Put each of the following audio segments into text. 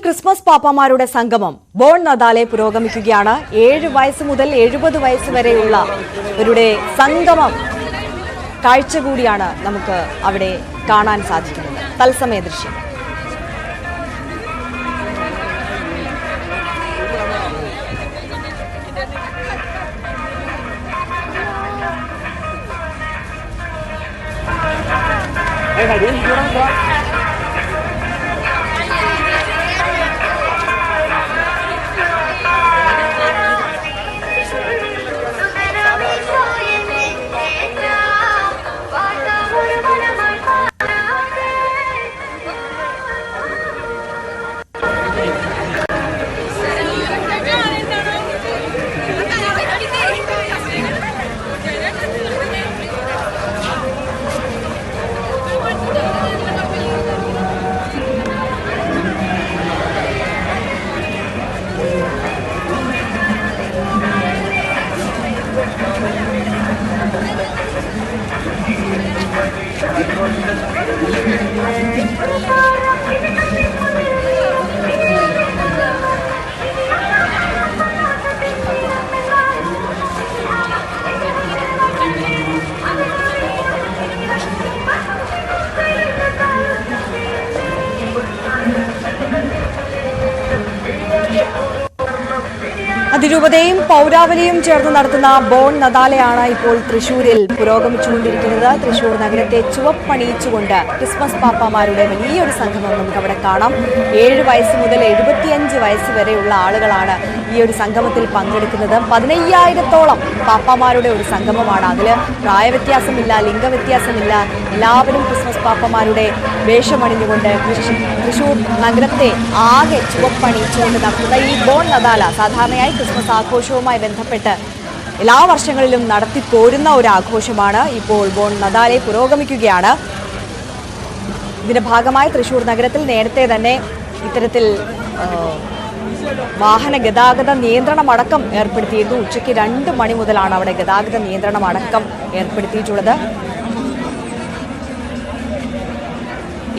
Christmas പാപ്പമാരുടെ സംഗമം bone നദാലെ പുരോഗമിക്കുകയാണ്. 7 വയസ്സ് മുതൽ 70 വയസ്സ് വരെയുള്ളവരുടെ സംഗമം കാഴ്ച കൂടിയാണ് നമുക്ക് അവിടെ കാണാൻ സാധിക്കുന്നത്. തത്സമയ ദൃശ്യം. അതിരൂപതയും പൗരാവലിയും ചേർന്ന് നടത്തുന്ന ബോൺ നദാലയാണ് ഇപ്പോൾ തൃശൂരിൽ പുരോഗമിച്ചുകൊണ്ടിരിക്കുന്നത്. തൃശൂർ നഗരത്തെ ചുവപ്പണിയിച്ചുകൊണ്ട് ക്രിസ്മസ് പാപ്പമാരുടെ വലിയൊരു സംഗമം നമുക്ക് അവിടെ കാണാം. 7 വയസ്സ് മുതൽ 75 വയസ്സ് വരെയുള്ള ആളുകളാണ് ഈ ഒരു സംഗമത്തിൽ പങ്കെടുക്കുന്നത്. 15,000-ഓളം പാപ്പമാരുടെ ഒരു സംഗമമാണ്. അതിൽ പ്രായവ്യത്യാസമില്ല, ലിംഗവ്യത്യാസമില്ല. എല്ലാവരും ക്രിസ്മസ് പാപ്പമാരുടെ വേഷമണിഞ്ഞുകൊണ്ട് തൃശൂർ നഗരത്തെ ആകെ ചുവപ്പണിയിച്ചുകൊണ്ട് നടത്തുന്ന ഈ ബോൺ നദാല സാധാരണയായി ക്രിസ്മസ് ആഘോഷവുമായി ബന്ധപ്പെട്ട് എല്ലാ വർഷങ്ങളിലും നടത്തിപ്പോരുന്ന ഒരു ആഘോഷമാണ്. ഇപ്പോൾ ബോൺ നദാലെ പുരോഗമിക്കുകയാണ്. ഇതിന്റെ ഭാഗമായി തൃശൂർ നഗരത്തിൽ നേരത്തെ തന്നെ ഇത്തരത്തിൽ വാഹന ഗതാഗത നിയന്ത്രണമടക്കം ഏർപ്പെടുത്തിയിരുന്നു. ഉച്ചയ്ക്ക് 2 മണി മുതലാണ് അവിടെ ഗതാഗത നിയന്ത്രണമടക്കം ഏർപ്പെടുത്തിയിട്ടുള്ളത്.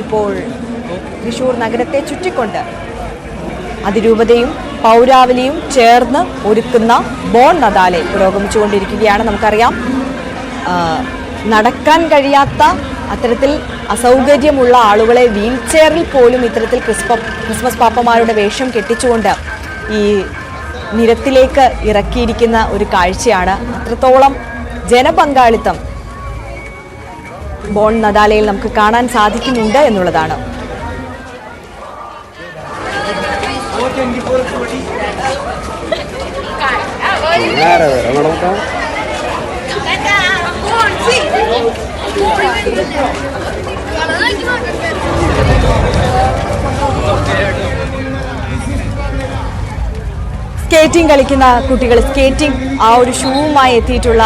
ഇപ്പോൾ തൃശൂർ നഗരത്തെ ചുറ്റിക്കൊണ്ട് അതിരൂപതയും പൗരാവലിയും ചേർന്ന് ഒരുക്കുന്ന ബോൺ നദാലെ പുരോഗമിച്ചുകൊണ്ടിരിക്കുകയാണ്. നമുക്കറിയാം, നടക്കാൻ കഴിയാത്ത അത്തരത്തിൽ അസൗകര്യമുള്ള ആളുകളെ വീൽ ചെയറിൽ പോലും ഇത്തരത്തിൽ ക്രിസ്മസ് പാപ്പമാരുടെ വേഷം കെട്ടിച്ചുകൊണ്ട് ഈ നിരത്തിലേക്ക് ഇറക്കിയിരിക്കുന്ന ഒരു കാഴ്ചയാണ്. അത്രത്തോളം ജനപങ്കാളിത്തം ബോൺ നദാലയിൽ നമുക്ക് കാണാൻ സാധിക്കുന്നുണ്ട് എന്നുള്ളതാണ്. സ്കേറ്റിംഗ് കളിക്കുന്ന കുട്ടികൾ, സ്കേറ്റിംഗ് ആ ഒരു ഷൂവുമായി എത്തിയിട്ടുള്ള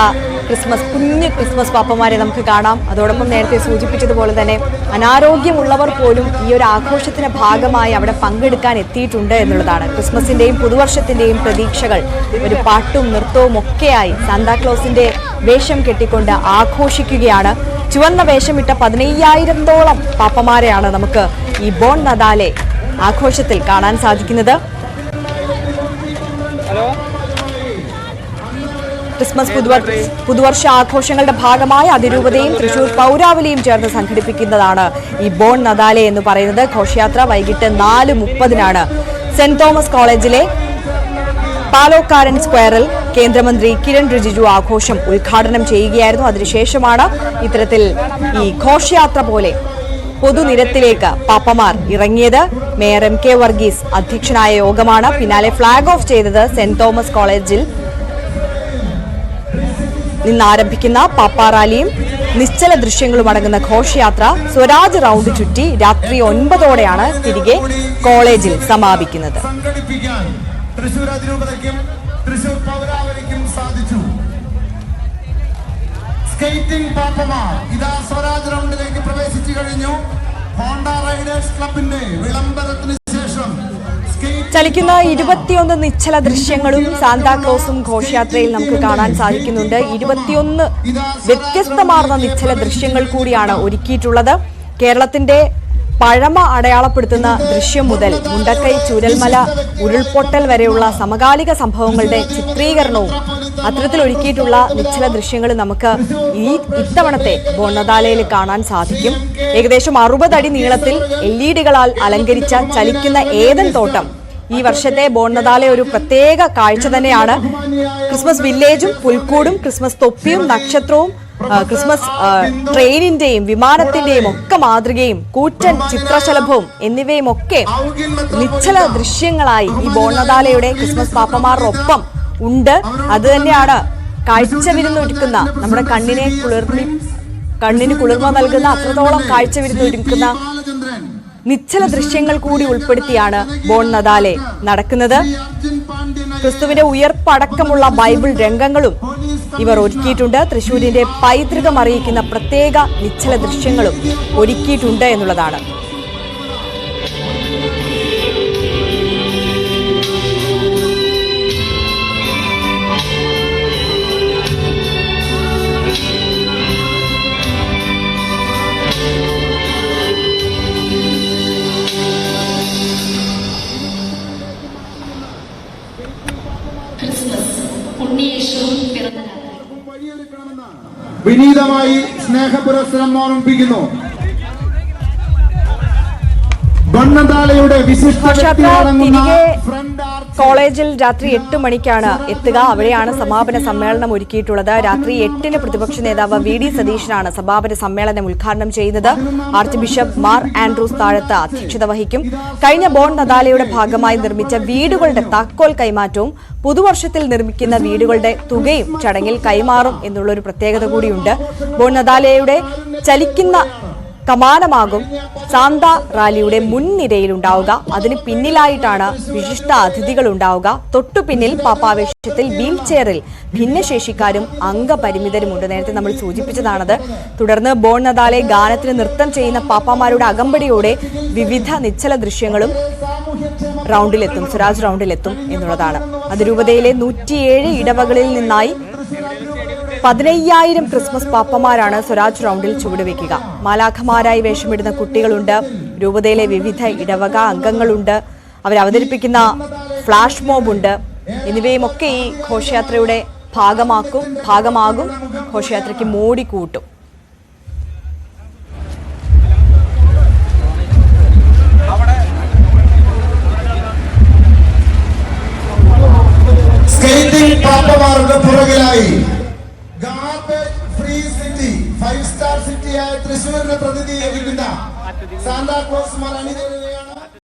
കുഞ്ഞു ക്രിസ്മസ് പാപ്പമാരെ നമുക്ക് കാണാം. അതോടൊപ്പം നേരത്തെ സൂചിപ്പിച്ചതുപോലെ തന്നെ അനാരോഗ്യമുള്ളവർ പോലും ഈ ഒരു ആഘോഷത്തിന്റെ ഭാഗമായി അവിടെ പങ്കെടുക്കാൻ എത്തിയിട്ടുണ്ട് എന്നുള്ളതാണ്. ക്രിസ്മസിന്റെയും പുതുവർഷത്തിന്റെയും പ്രതീക്ഷകൾ ഒരു പാട്ടും നൃത്തവും ഒക്കെയായി സാന്താക്ലോസിന്റെ വേഷം കെട്ടിക്കൊണ്ട് ആഘോഷിക്കുകയാണ്. ചുവന്ന വേഷമിട്ട 15,000-ഓളം പാപ്പമാരെയാണ് നമുക്ക് ഈ ബോൺ നദാലെ ആഘോഷത്തിൽ കാണാൻ സാധിക്കുന്നത്. ക്രിസ്മസ് പുതുവർഷ ആഘോഷങ്ങളുടെ ഭാഗമായി അതിരൂപതയും തൃശൂർ പൗരാവലിയും ചേർന്ന് സംഘടിപ്പിക്കുന്നതാണ് ഈ ബോൺ നദാലെ എന്ന് പറയുന്നത്. ഘോഷയാത്ര വൈകിട്ട് 4:30 സെന്റ് തോമസ് കോളേജിലെ പാലോക്കാരൻ സ്ക്വയറിൽ കേന്ദ്രമന്ത്രി കിരൺ റിജിജു ആഘോഷം ഉദ്ഘാടനം ചെയ്യുകയായിരുന്നു. അതിനുശേഷമാണ് ഇത്തരത്തിൽ ഈ ഘോഷയാത്ര പോലെ പൊതുനിരത്തിലേക്ക് പാപ്പമാർ ഇറങ്ങിയത്. മേയർ MK വർഗീസ് അധ്യക്ഷനായ യോഗമാണ്. പിന്നാലെ ഫ്ളാഗ് ഓഫ് ചെയ്തത് സെന്റ് തോമസ് കോളേജിൽ നിന്നാരംഭിക്കുന്ന പാപ്പ റാലിയും നിശ്ചല ദൃശ്യങ്ങളും അടങ്ങുന്ന ഘോഷയാത്ര സ്വരാജ് റൗണ്ട് ചുറ്റി രാത്രി 9-ഓടെയാണ് തിരികെ കോളേജിൽ സമാപിക്കുന്നത്. തൃശൂർ അതിരൂപതയ്ക്കും തൃശൂർ പൗരാവലിക്കും സാധിച്ചു. സ്കേറ്റിംഗ് പാപ്പമാർ ഇതാ സ്വരാജ് റൗണ്ടിലേക്ക് പ്രവേശിച്ചു കഴിഞ്ഞു. ഹോണ്ട റൈഡേഴ്സ് ക്ലബിന്റെ വിളംബരത്തിന് ശേഷം ചലിക്കുന്ന 21 നിശ്ചല ദൃശ്യങ്ങളും സാന്താക്ലോസും ഘോഷയാത്രയിൽ നമുക്ക് കാണാൻ സാധിക്കുന്നുണ്ട്. 21 വ്യത്യസ്തമാർന്ന നിശ്ചല ദൃശ്യങ്ങൾ കൂടിയാണ് ഒരുക്കിയിട്ടുള്ളത്. കേരളത്തിന്റെ പഴമ അടയാളപ്പെടുത്തുന്ന ദൃശ്യം മുതൽ മുണ്ടക്കൈ ചൂരൽമല ഉരുൾപൊട്ടൽ വരെയുള്ള സമകാലിക സംഭവങ്ങളുടെ ചിത്രീകരണവും അത്തരത്തിലൊരുക്കിയിട്ടുള്ള നിശ്ചല ദൃശ്യങ്ങൾ നമുക്ക് ഇത്തവണത്തെ ബോൺനദാലയിൽ കാണാൻ സാധിക്കും. ഏകദേശം 60 അടി നീളത്തിൽ LED-കളാൽ അലങ്കരിച്ച ചലിക്കുന്ന ഏദൻ തോട്ടം ഈ വർഷത്തെ ബോൺനദാല ഒരു പ്രത്യേക കാഴ്ച തന്നെയാണ്. ക്രിസ്മസ് വില്ലേജും പുൽക്കൂടും ക്രിസ്മസ് തൊപ്പിയും നക്ഷത്രവും ക്രിസ്മസ് ട്രെയിനിന്റെയും വിമാനത്തിന്റെയും ഒക്കെ മാതൃകയും കൂറ്റൻ ചിത്രശലഭവും എന്നിവയും ഒക്കെ നിശ്ചല ദൃശ്യങ്ങളായി ഈ ബോൺനദാലയുടെ ക്രിസ്മസ് പാപ്പമാരോടൊപ്പം ഉണ്ട്. അത് തന്നെയാണ് കാഴ്ച വിരുന്നൊരുക്കുന്ന നമ്മുടെ കണ്ണിന് കുളിർമ നൽകുന്ന അത്രത്തോളം കാഴ്ച വിരുന്നൊരുക്കുന്ന നിശ്ചല ദൃശ്യങ്ങൾ കൂടി ഉൾപ്പെടുത്തിയാണ് ബോൺനദാലെ നടക്കുന്നത്. ക്രിസ്തുവിന്റെ ഉയർപ്പടക്കമുള്ള ബൈബിൾ രംഗങ്ങളും ഇവർ ഒരുക്കിയിട്ടുണ്ട്. തൃശൂരിന്റെ പൈതൃകം അറിയിക്കുന്ന പ്രത്യേക നിശ്ചല ദൃശ്യങ്ങളും ഒരുക്കിയിട്ടുണ്ട് എന്നുള്ളതാണ്. വിനീതമായി സ്നേഹപുരസ്സരം ഓർമ്മിപ്പിക്കുന്നു. തിരികെ കോളേജിൽ രാത്രി 8 മണിക്കാണ് എത്തുക. അവിടെയാണ് സമാപന സമ്മേളനം ഒരുക്കിയിട്ടുള്ളത്. രാത്രി 8-ന് പ്രതിപക്ഷ നേതാവ് VD സതീശനാണ് സമാപന സമ്മേളനം ഉദ്ഘാടനം ചെയ്യുന്നത്. ആർച്ച് ബിഷപ്പ് മാർ ആൻഡ്രൂസ് താഴത്ത് അധ്യക്ഷത വഹിക്കും. കഴിഞ്ഞ ബോൺനദാലയുടെ ഭാഗമായി നിർമ്മിച്ച വീടുകളുടെ താക്കോൽ കൈമാറ്റവും പുതുവർഷത്തിൽ നിർമ്മിക്കുന്ന വീടുകളുടെ തുകയും ചടങ്ങിൽ കൈമാറും എന്നുള്ളൊരു പ്രത്യേകത കൂടിയുണ്ട്. ബോൺനദാലയുടെ ചലിക്കുന്ന കമാനമാകും സാന്ത റാലിയുടെ മുൻനിരയിലുണ്ടാവുക. അതിന് പിന്നിലായിട്ടാണ് വിശിഷ്ട അതിഥികൾ ഉണ്ടാവുക. തൊട്ടു പിന്നിൽ പാപ്പാവേശത്തിൽ വീൽ ചെയറിൽ ഭിന്നശേഷിക്കാരും അംഗപരിമിതരുമുണ്ട്. നേരത്തെ നമ്മൾ സൂചിപ്പിച്ചതാണത്. തുടർന്ന് ബോൺനദാലെ ഗാനത്തിന് നൃത്തം ചെയ്യുന്ന പാപ്പാമാരുടെ അകമ്പടിയോടെ വിവിധ നിശ്ചല ദൃശ്യങ്ങളും റൗണ്ടിലെത്തും, സ്വരാജ് റൗണ്ടിലെത്തും എന്നുള്ളതാണ്. അതിരൂപതയിലെ 107 ഇടവകളിൽ നിന്നായി 15,000 ക്രിസ്മസ് പാപ്പമാരാണ് സ്വരാജ് റൗണ്ടിൽ ചുവടുവെക്കുക. മാലാഖമാരായി വേഷമിടുന്ന കുട്ടികളുണ്ട്. രൂപതയിലെ വിവിധ ഇടവക അംഗങ്ങളുണ്ട്. അവരവതരിപ്പിക്കുന്ന ഫ്ലാഷ് മോബുണ്ട്. എന്നിവയുമൊക്കെ ഈ ഘോഷയാത്രയുടെ ഭാഗമാകും. ഘോഷയാത്രയ്ക്ക് മോടി കൂട്ടും. സ്കേറ്റിംഗ് പാപ്പമാരുടെ പുറകിലായി ഗാർബേജ് ഫ്രീ സിറ്റി 5-സ്റ്റാർ സിറ്റിയായ തൃശ്ശൂരിനെ പ്രതിനിധീകരിക്കുന്ന സാന്താക്ലോസ്